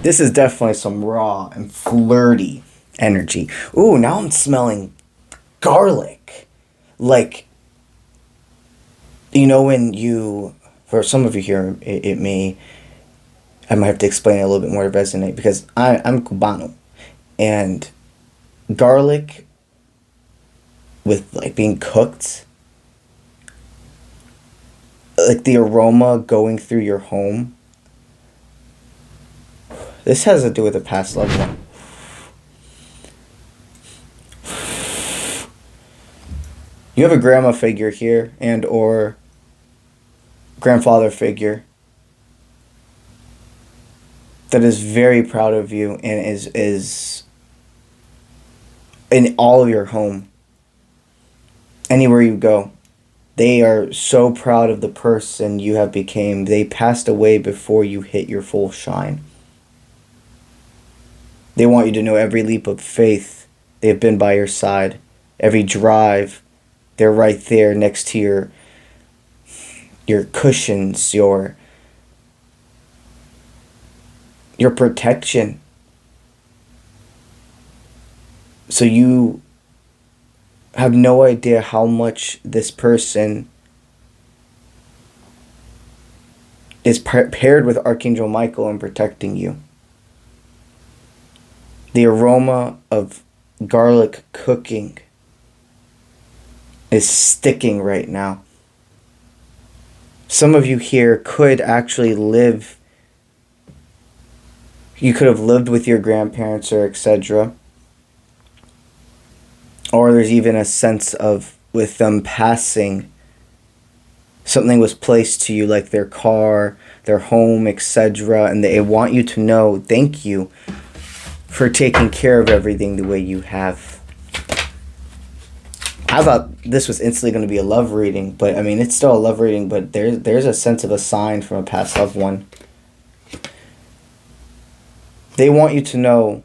This is definitely some raw and flirty energy. Ooh, now I'm smelling garlic. Like, when you, for some of you here, it may, I might have to explain it a little bit more to resonate, because I'm Cubano. And garlic with, like, being cooked, like the aroma going through your home. This has to do with a past loved one. You have a grandma figure here, and or grandfather figure, that is very proud of you and is in all of your home. Anywhere you go, they are so proud of the person you have became. They passed away before you hit your full shine. They want you to know every leap of faith, they have been by your side. Every drive, they're right there next to your cushions, your protection. So you have no idea how much this person is paired with Archangel Michael in protecting you. The aroma of garlic cooking is sticking right now. Some of you here could actually live. You could have lived with your grandparents or etc. Or there's even a sense of, with them passing, something was placed to you, like their car, their home, etc. And they want you to know, thank you for taking care of everything the way you have. I thought this was instantly going to be a love reading, but I mean, it's still a love reading, but there's a sense of a sign from a past loved one. They want you to know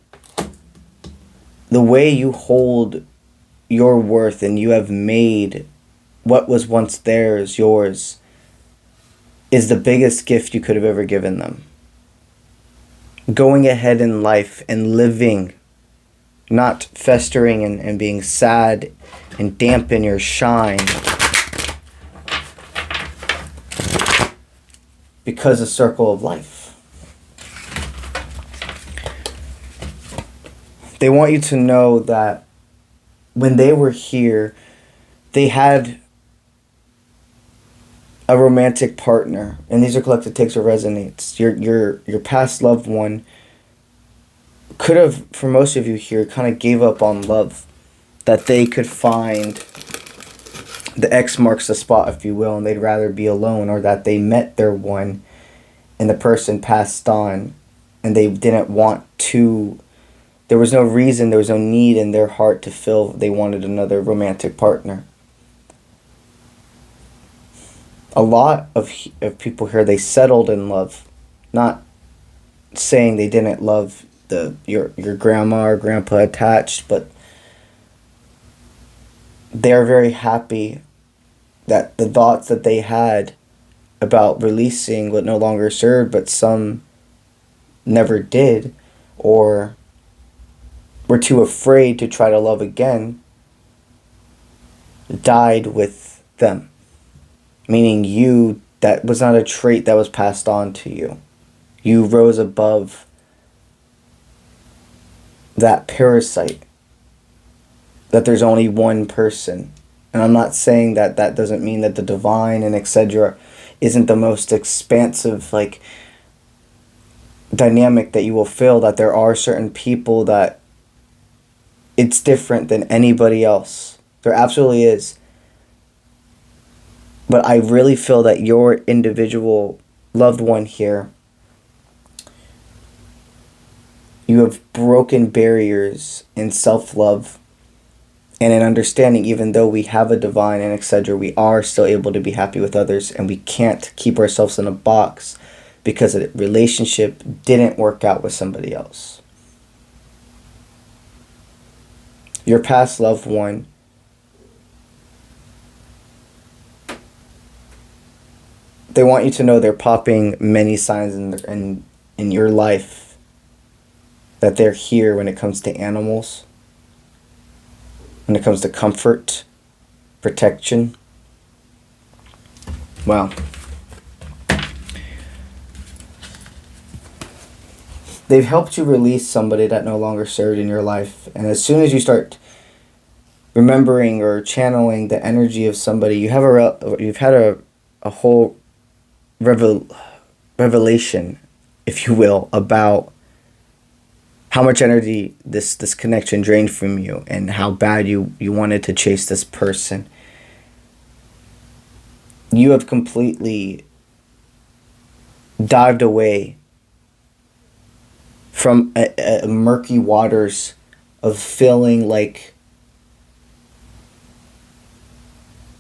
the way you hold your worth and you have made what was once theirs yours is the biggest gift you could have ever given them. Going ahead in life and living, not festering and being sad and dampen your shine because of circle of life. They want you to know that when they were here, they had a romantic partner, and these are collective takes or resonates. Your past loved one could have, for most of you here, kind of gave up on love, that they could find the X marks the spot, if you will, and they'd rather be alone, or that they met their one and the person passed on and they didn't want to. There was no reason, there was no need in their heart to feel they wanted another romantic partner. A lot of people here, they settled in love. Not saying they didn't love your grandma or grandpa attached, but they're very happy that the thoughts that they had about releasing what no longer served, but some never did, or were too afraid to try to love again, died with them. Meaning you, that was not a trait that was passed on to you. You rose above that parasite, that there's only one person. And I'm not saying that that doesn't mean that the divine and etc. isn't the most expansive, like, dynamic that you will feel, that there are certain people that it's different than anybody else. There absolutely is. But I really feel that your individual loved one here, you have broken barriers in self-love and in understanding, even though we have a divine and etc., we are still able to be happy with others, and we can't keep ourselves in a box because a relationship didn't work out with somebody else. Your past loved one, they want you to know they're popping many signs in your life that they're here when it comes to animals, when it comes to comfort, protection. Wow. They've helped you release somebody that no longer served in your life. And as soon as you start remembering or channeling the energy of somebody, you've had a whole revelation, if you will, about how much energy this connection drained from you and how bad you wanted to chase this person. You have completely dived away from a murky waters of feeling like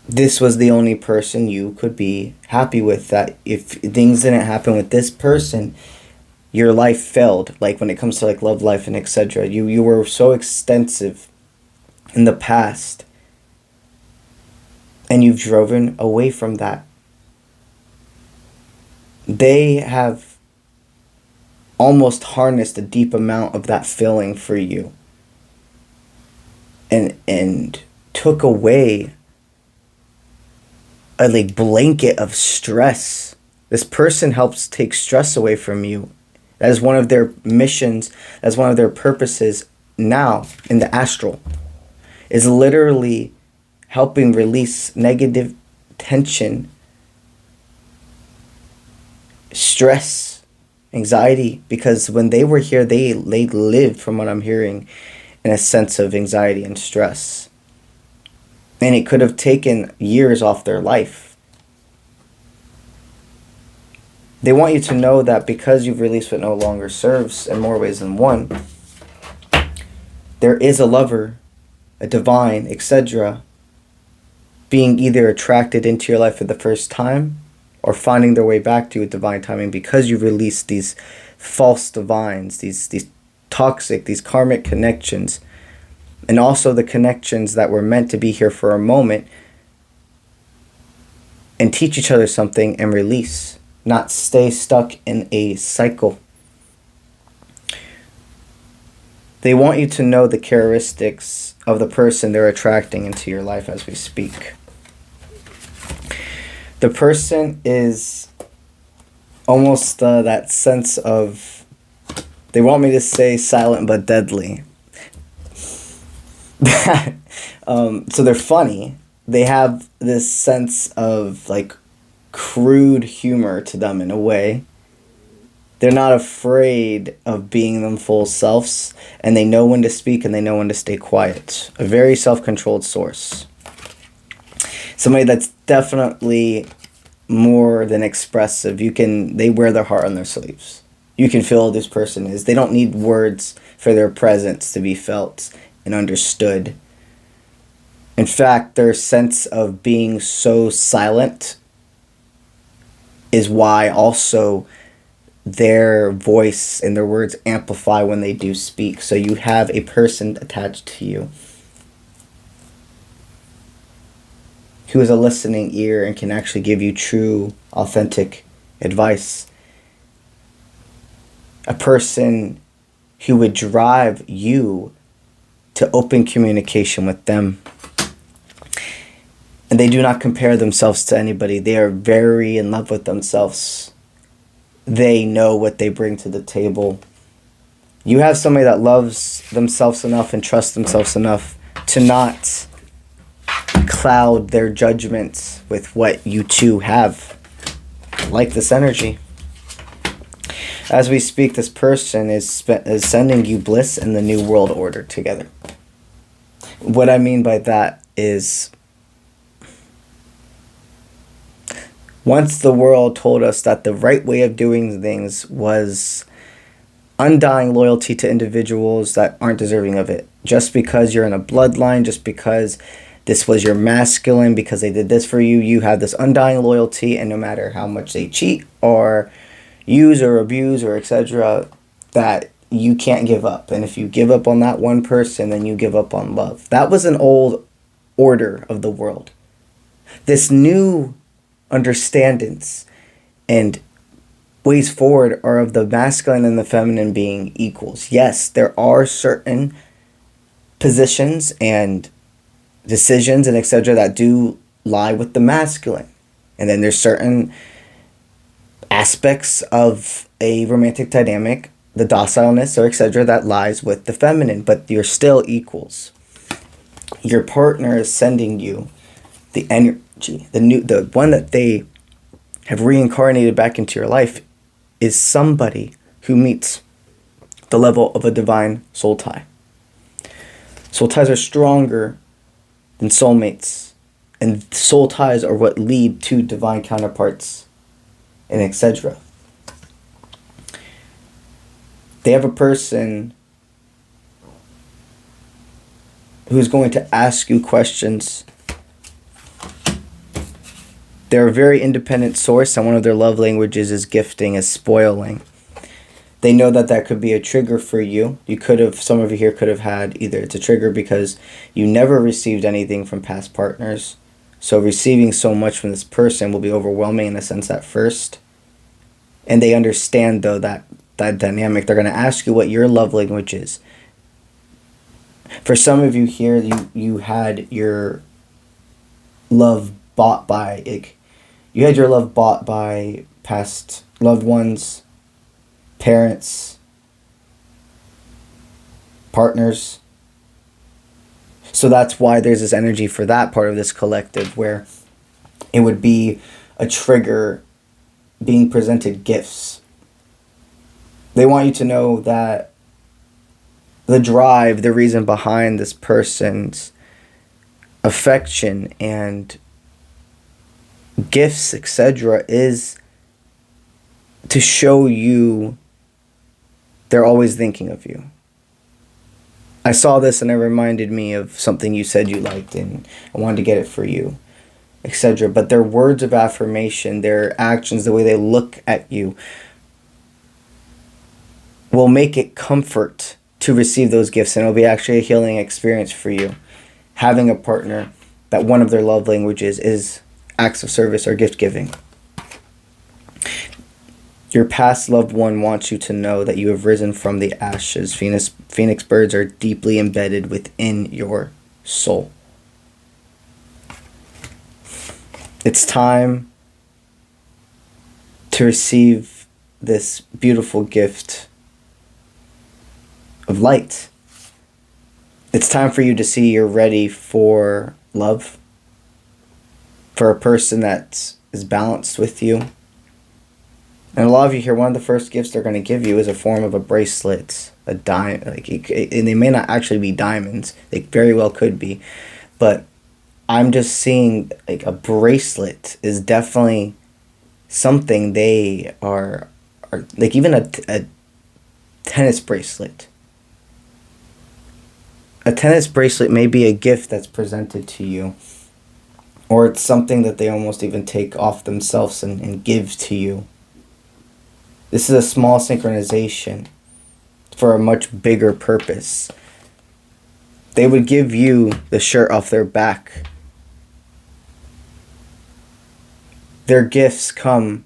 this was the only person you could be happy with, that if things didn't happen with this person, your life failed. Like when it comes to like love life and etc. You were so extensive in the past, and you've driven away from that. They have almost harnessed a deep amount of that feeling for you, and took away a like blanket of stress. This person helps take stress away from you. That is one of their missions, that's one of their purposes now in the astral, is literally helping release negative tension, stress, anxiety, because when they were here, they lived, from what I'm hearing, in a sense of anxiety and stress. And it could have taken years off their life. They want you to know that because you've released what no longer serves in more ways than one, there is a lover, a divine, etc., being either attracted into your life for the first time or finding their way back to you with divine timing, because you've released these false divines, these toxic, these karmic connections, and also the connections that were meant to be here for a moment and teach each other something and release, not stay stuck in a cycle. They want you to know the characteristics of the person they're attracting into your life as we speak. The person is almost that sense of, they want me to say silent but deadly. So they're funny. They have this sense of like crude humor to them in a way. They're not afraid of being them full selves, and they know when to speak and they know when to stay quiet. A very self-controlled source. Somebody that's definitely more than expressive. They wear their heart on their sleeves. You can feel who this person is. They don't need words for their presence to be felt and understood. In fact, their sense of being so silent is why also their voice and their words amplify when they do speak. So you have a person attached to you who is a listening ear and can actually give you true, authentic advice. A person who would drive you to open communication with them. And they do not compare themselves to anybody. They are very in love with themselves. They know what they bring to the table. You have somebody that loves themselves enough and trusts themselves enough to not cloud their judgments with what you two have. Like this energy. As we speak, this person is sending you bliss in the new world order together. What I mean by that is, once the world told us that the right way of doing things was undying loyalty to individuals that aren't deserving of it. Just because you're in a bloodline, just because this was your masculine, because they did this for you, you have this undying loyalty, and no matter how much they cheat or use or abuse or etc., that you can't give up. And if you give up on that one person, then you give up on love. That was an old order of the world. This new understandings and ways forward are of the masculine and the feminine being equals. Yes, there are certain positions and decisions and etc. that do lie with the masculine. And then there's certain aspects of a romantic dynamic, the docileness or etc. that lies with the feminine, but you're still equals. Your partner is sending you the energy, the one that they have reincarnated back into your life is somebody who meets the level of a divine soul tie. Soul ties are stronger than soulmates, and soul ties are what lead to divine counterparts and etc. They have a person who's going to ask you questions. They're a very independent source, and one of their love languages is gifting, is spoiling. They know that that could be a trigger for you. Some of you here could have had either it's a trigger because you never received anything from past partners. So receiving so much from this person will be overwhelming in a sense at first. And they understand, though, that dynamic. They're going to ask you what your love language is. For some of you here, you had your love bought by, past loved ones, parents, partners. So that's why there's this energy for that part of this collective where it would be a trigger being presented gifts. They want you to know that the drive, the reason behind this person's affection and gifts, etc., is to show you they're always thinking of you. I saw this and it reminded me of something you said you liked and I wanted to get it for you, etc. But their words of affirmation, their actions, the way they look at you will make it comfort to receive those gifts, and it'll be actually a healing experience for you. Having a partner that one of their love languages is acts of service or gift giving. Your past loved one wants you to know that you have risen from the ashes. Phoenix birds are deeply embedded within your soul. It's time to receive this beautiful gift of light. It's time for you to see you're ready for love, for a person that is balanced with you. And a lot of you here, one of the first gifts they're going to give you is a form of a bracelet, a diamond, and they may not actually be diamonds. They very well could be, but I'm just seeing like a bracelet is definitely something they are like, even a tennis bracelet. A tennis bracelet may be a gift that's presented to you, or it's something that they almost even take off themselves and give to you. This is a small synchronization for a much bigger purpose. They would give you the shirt off their back. Their gifts come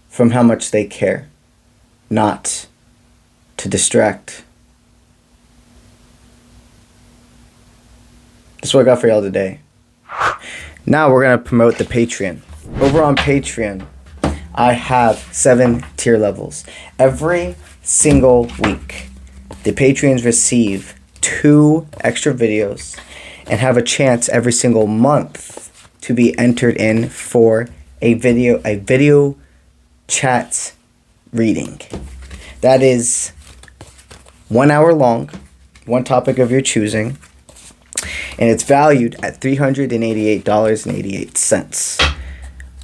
from how much they care, not to distract. That's what I got for y'all today. Now we're going to promote the Patreon. Over on Patreon, I have 7 tier levels. Every single week, the Patreons receive 2 extra videos and have a chance every single month to be entered in for a video chat reading. That is 1 hour long, one topic of your choosing, and it's valued at $388.88.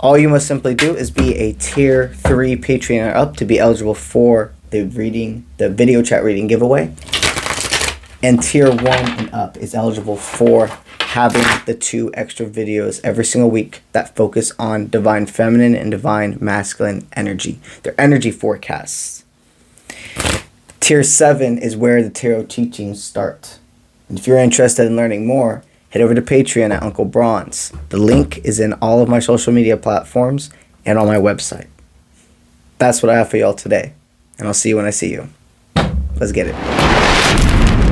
All you must simply do is be a tier 3 Patreon or up to be eligible for the video chat reading giveaway. And tier 1 and up is eligible for having the 2 extra videos every single week that focus on divine feminine and divine masculine energy. Their energy forecasts. Tier 7 is where the tarot teachings start. And if you're interested in learning more, head over to Patreon at Uncle Bronze. The link is in all of my social media platforms and on my website. that's what I have for y'all today. And I'll see you when I see you. Let's get it.